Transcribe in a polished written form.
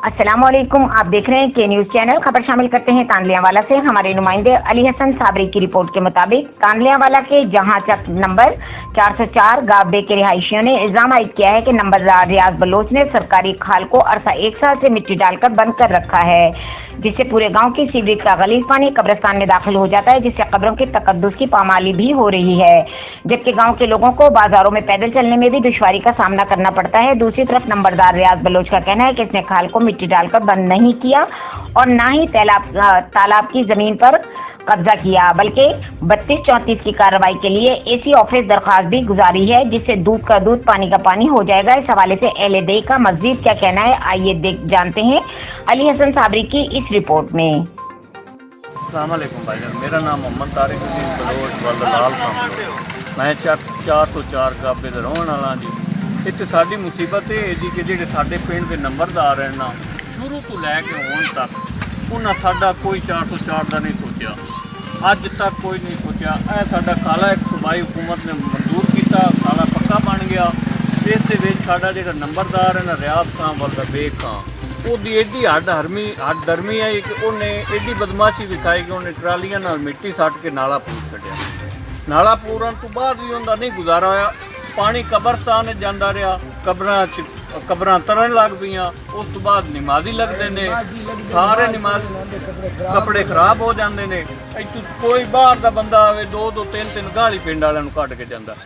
अस्सलामुअलैकुम। आप देख रहे हैं के न्यूज चैनल। खबर शामिल करते हैं तानलियावाला से। हमारे नुमाइंदे अली हसन साबरी की रिपोर्ट के मुताबिक तानलियावाला के जहां चक नंबर 404 गाबे के रिहायशियों ने इल्जाम आयद किया है कि नंबरदार रियाज बलोच ने सरकारी खाल को अरसा 1 साल से मिट्टी डालकर बंद कर रखा है, जिससे पूरे गांव की सीवरेज का गलीज पानी कब्रिस्तान में दाखिल हो जाता है, जिससे कब्रों के तकद्दुस की पामाली भी हो रही है, जबकि गांव के लोगों को बाजारों में पैदल चलने में भी दुश्वारी का सामना करना पड़ता है। दूसरी तरफ नंबरदार रियाज बलोच का कहना है कि इसने खाल को मिट्टी डालकर बंद नहीं किया और ना ही तालाब की जमीन पर कब्जा किया, बल्कि 32-34 की कार्रवाई के लिए एसी ऑफिस दरखास्त भी गुजारी है, जिससे दूध का दूध पानी का पानी हो जाएगा। इस हवाले से एलएडे का मजीद क्या कहना है, आइए जानते हैं अली हसन साबरी की इस रिपोर्ट में। अस्सलाम वालेकुम भाईजान, मेरा नाम मोहम्मद तारिक उद्दीन बलोच वल्दलाल साहब। मैं 404 गाबे ਦਾ ਰਹਿਣ ਵਾਲਾ ਜੀ। ਇੱਥੇ ਸਾਡੀ ਮੁਸੀਬਤ ਇਹ ਹੈ ਜੀ ਕਿ ਜਿਹੜੇ ਸਾਡੇ ਪਿੰਡ ਦੇ ਨੰਬਰਦਾਰ ਹਨ ਨਾ, ਸ਼ੁਰੂ ਤੋਂ ਲੈ ਕੇ ਹੁਣ ਤੱਕ ਉਹਨਾਂ ਸਾਡਾ ਕੋਈ 404 ਦਾ ਨਹੀਂ ਸੋਚਿਆ, ਅੱਜ ਤੱਕ ਕੋਈ ਨਹੀਂ ਸੋਚਿਆ। ਇਹ ਸਾਡਾ ਖਾਲਾ ਇੱਕ ਸੂਬਾਈ ਹੁਕੂਮਤ ਨੇ ਮਨਜ਼ੂਰ ਕੀਤਾ, ਖਾਲਾ ਪੱਕਾ ਬਣ ਗਿਆ। ਇਸ ਦੇ ਵਿੱਚ ਸਾਡਾ ਜਿਹੜਾ ਨੰਬਰਦਾਰ ਹੈ ਨਾ ਰਿਆਜ਼ ਖਾਂ ਵਰਦਾ ਬੇਗ ਖਾਂ, ਉਹਦੀ ਐਡੀ ਹੱਡ ਦਰਮੀ ਹੈ ਕਿ ਉਹਨੇ ਐਡੀ ਬਦਮਾਸ਼ੀ ਵਿਖਾਈ ਕਿ ਉਹਨੇ ਟਰਾਲੀਆਂ ਨਾਲ ਮਿੱਟੀ ਸੱਟ ਕੇ ਨਾਲਾ ਪੂਰ ਛੱਡਿਆ। ਨਾਲਾ ਪੂਰਨ ਤੋਂ ਬਾਅਦ ਵੀ ਉਹਦਾ ਨਹੀਂ ਗੁਜ਼ਾਰਾ ਹੋਇਆ, ਪਾਣੀ ਕਬਰਸਤਾਨ ਜਾਂਦਾ ਰਿਹਾ, ਕਬਰਾਂ ਤਰਨ ਲੱਗ ਪਈਆਂ। ਉਸ ਤੋਂ ਬਾਅਦ ਨਮਾਜ਼ੀ ਲੱਗਦੇ ਨੇ, ਸਾਰੇ ਨਮਾਜ਼ ਕੱਪੜੇ ਖਰਾਬ ਹੋ ਜਾਂਦੇ ਨੇ। ਇੱਥੋਂ ਕੋਈ ਬਾਹਰ ਦਾ ਬੰਦਾ ਆਵੇ 2-2 3-3 ਗਾਲੀ ਪਿੰਡ ਵਾਲਿਆਂ ਨੂੰ ਕੱਢ ਕੇ ਜਾਂਦਾ।